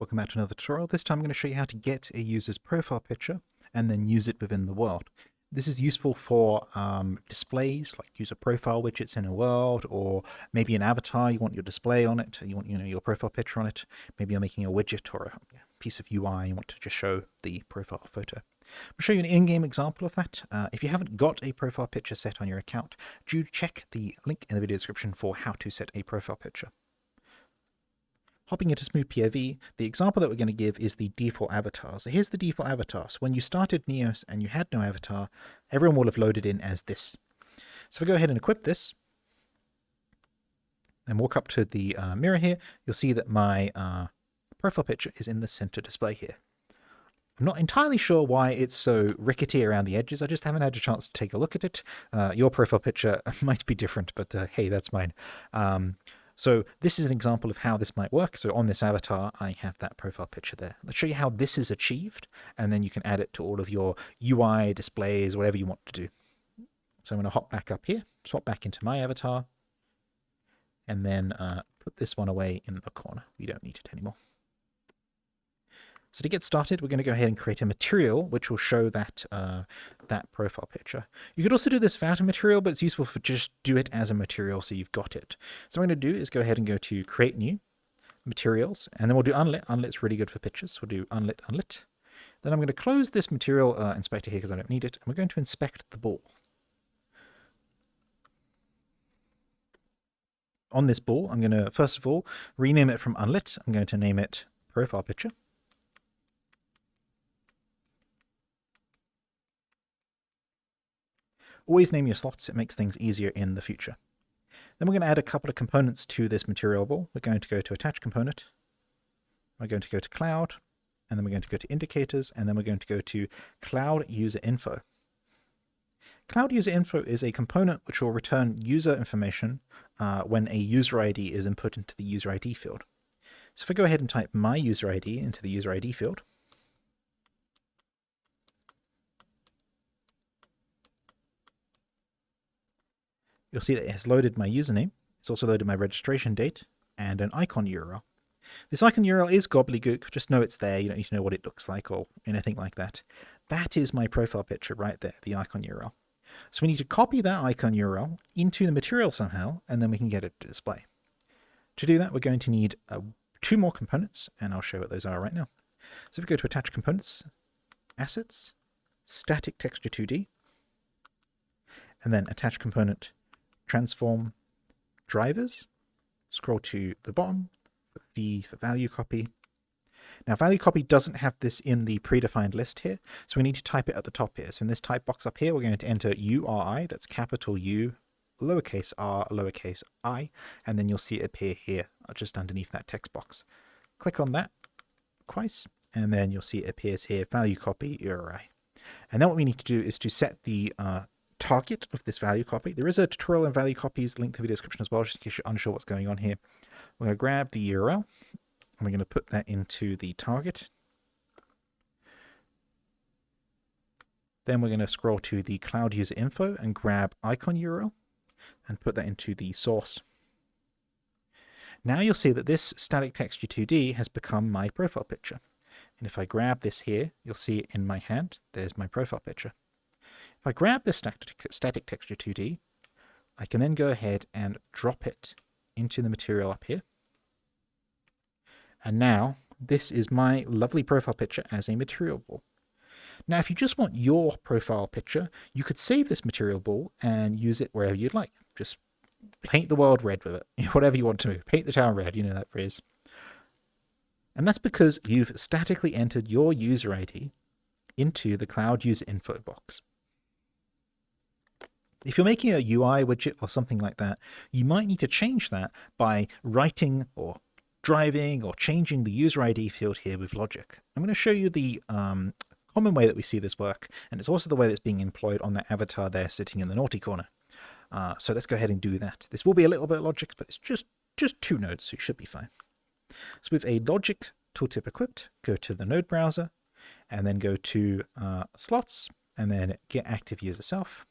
Welcome back to another tutorial. This time I'm going to show you how to get a user's profile picture and then use it within the world. This is useful for displays like user profile widgets in a world, or maybe an avatar, you want your display on it, you want your profile picture on it. Maybe you're making a widget or a piece of UI, you want to just show the profile photo. I'll show you an in-game example of that. If you haven't got a profile picture set on your account, do check the link in the video description for how to set a profile picture. Hopping into Smooth POV, the example that we're going to give is the default avatar. So here's the default avatar. So when you started Neos and you had no avatar, everyone will have loaded in as this. So if I go ahead and equip this and walk up to the mirror here, you'll see that my profile picture is in the center display here. I'm not entirely sure why it's so rickety around the edges. I just haven't had a chance to take a look at it. Your profile picture might be different, but hey, that's mine. So this is an example of how this might work. So on this avatar, I have that profile picture there. Let's show you how this is achieved, and then you can add it to all of your UI displays, whatever you want to do. So I'm going to hop back up here, swap back into my avatar, and then put this one away in the corner. We don't need it anymore. So to get started, we're going to go ahead and create a material which will show that that profile picture. You could also do this without a material, but it's useful for just do it as a material so you've got it. So what I'm going to do is go ahead and go to Create New, Materials, and then we'll do Unlit. Unlit's really good for pictures. We'll do Unlit, Unlit. Then I'm going to close this material inspector here because I don't need it, and we're going to inspect the ball. On this ball, I'm going to, first of all, rename it from Unlit. I'm going to name it Profile Picture. Always name your slots, it makes things easier in the future. Then we're going to add a couple of components to this material ball. We're going to go to Attach Component, we're going to go to Cloud, and then we're going to go to Indicators, and then we're going to go to CloudUserInfo. CloudUserInfo is a component which will return user information when a user ID is input into the user ID field. So if I go ahead and type my user ID into the user ID field, you'll see that it has loaded my username. It's also loaded my registration date and an IconURL. This IconURL is gobbledygook. Just know it's there. You don't need to know what it looks like or anything like that. That is my profile picture right there, the IconURL. So we need to copy that IconURL into the material somehow, and then we can get it to display. To do that, we're going to need two more components, and I'll show what those are right now. So if we go to Attach Components, Assets, Static Texture 2D, and then Attach Component, Transform Drivers, scroll to the bottom, V for value copy. Now value copy doesn't have this in the predefined list here, so we need to type it at the top here. So in this type box up here, we're going to enter URI, that's capital U, lowercase r, lowercase I, and then you'll see it appear here, just underneath that text box. Click on that twice, and then you'll see it appears here, value copy URI. And then what we need to do is to set the target of this value copy. There is a tutorial on value copies linked in the video description as well, just in case you're unsure what's going on here. We're going to grab the URL, and we're going to put that into the target. Then we're going to scroll to the CloudUserInfo and grab IconURL and put that into the source. Now you'll see that this static texture 2D has become my profile picture. And if I grab this here, you'll see it in my hand. There's my profile picture. If I grab this static texture 2D, I can then go ahead and drop it into the material up here. And now this is my lovely profile picture as a material ball. Now, if you just want your profile picture, you could save this material ball and use it wherever you'd like. Just paint the world red with it, whatever you want to. Paint the town red, you know that phrase. And that's because you've statically entered your user ID into the CloudUserInfo box. If you're making a UI widget or something like that, you might need to change that by writing or driving or changing the user ID field here with LogiX. I'm going to show you the common way that we see this work, and it's also the way that's being employed on that avatar there sitting in the naughty corner. So let's go ahead and do that. This will be a little bit of LogiX, but it's just 2 nodes, so it should be fine. So with a LogiX tooltip equipped, go to the node browser, and then go to slots, and then get active user self.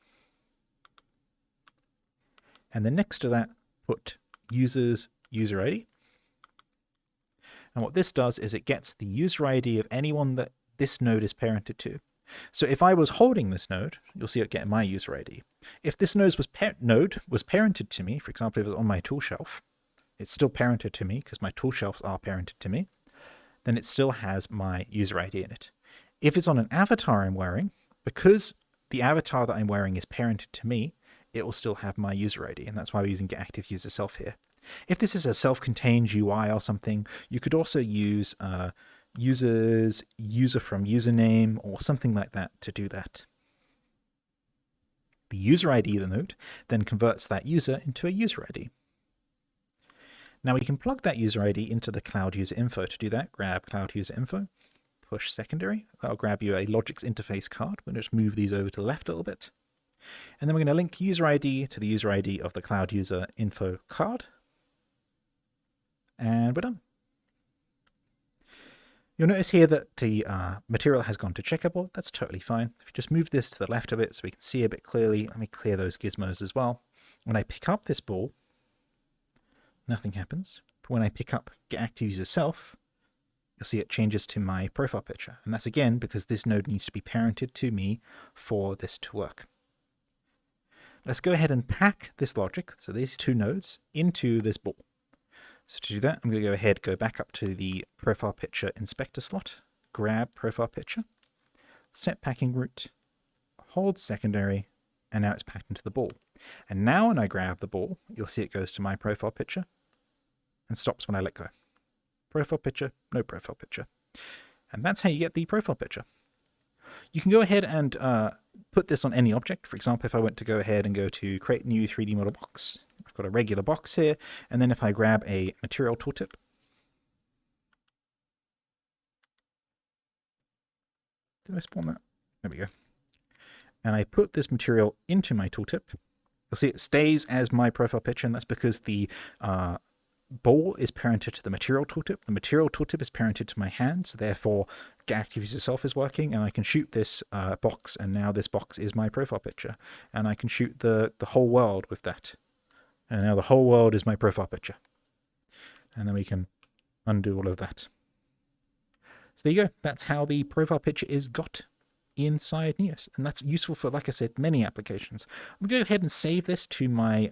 And then next to that, put user's user ID. And what this does is it gets the user ID of anyone that this node is parented to. So if I was holding this node, you'll see it getting my user ID. If this node was parented to me, for example, if it was on my tool shelf, it's still parented to me because my tool shelves are parented to me, then it still has my user ID in it. If it's on an avatar I'm wearing, because the avatar that I'm wearing is parented to me, it will still have my user ID, and that's why we're using getActiveUserSelf here. If this is a self-contained UI or something, you could also use user from username or something like that to do that. The user ID of the node then converts that user into a user ID. Now we can plug that user ID into the CloudUserInfo. To do that, grab CloudUserInfo, push secondary. That'll grab you a LogiX interface card. We'll just move these over to the left a little bit. And then we're going to link user ID to the user ID of the CloudUserInfo card. And we're done. You'll notice here that the material has gone to checkerboard. That's totally fine. If you just move this to the left of it so we can see a bit clearly, let me clear those gizmos as well. When I pick up this ball, nothing happens. But when I pick up getActiveUserSelf, you'll see it changes to my profile picture. And that's again because this node needs to be parented to me for this to work. Let's go ahead and pack this logic, so these two nodes, into this ball. So to do that, I'm going to go ahead, go back up to the profile picture inspector slot, grab profile picture, set packing route, hold secondary, and now it's packed into the ball. And now when I grab the ball, you'll see it goes to my profile picture and stops when I let go. Profile picture, no profile picture. And that's how you get the profile picture. You can go ahead and put this on any object. For example, if I went to go ahead and go to create new 3D model box, I've got a regular box here. And then if I grab a material tooltip, did I spawn that? There we go. And I put this material into my tooltip, you'll see it stays as my profile picture, and that's because the ball is parented to the material tooltip. The material tooltip is parented to my hand, so therefore getActiveUserSelf is working, and I can shoot this box, and now this box is my profile picture. And I can shoot the whole world with that. And now the whole world is my profile picture. And then we can undo all of that. So there you go. That's how the profile picture is got inside Neos. And that's useful for, like I said, many applications. I'm going to go ahead and save this to my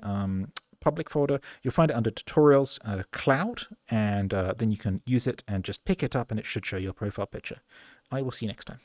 public folder. You'll find it under tutorials, cloud, and then you can use it and just pick it up and it should show your profile picture. I will see you next time.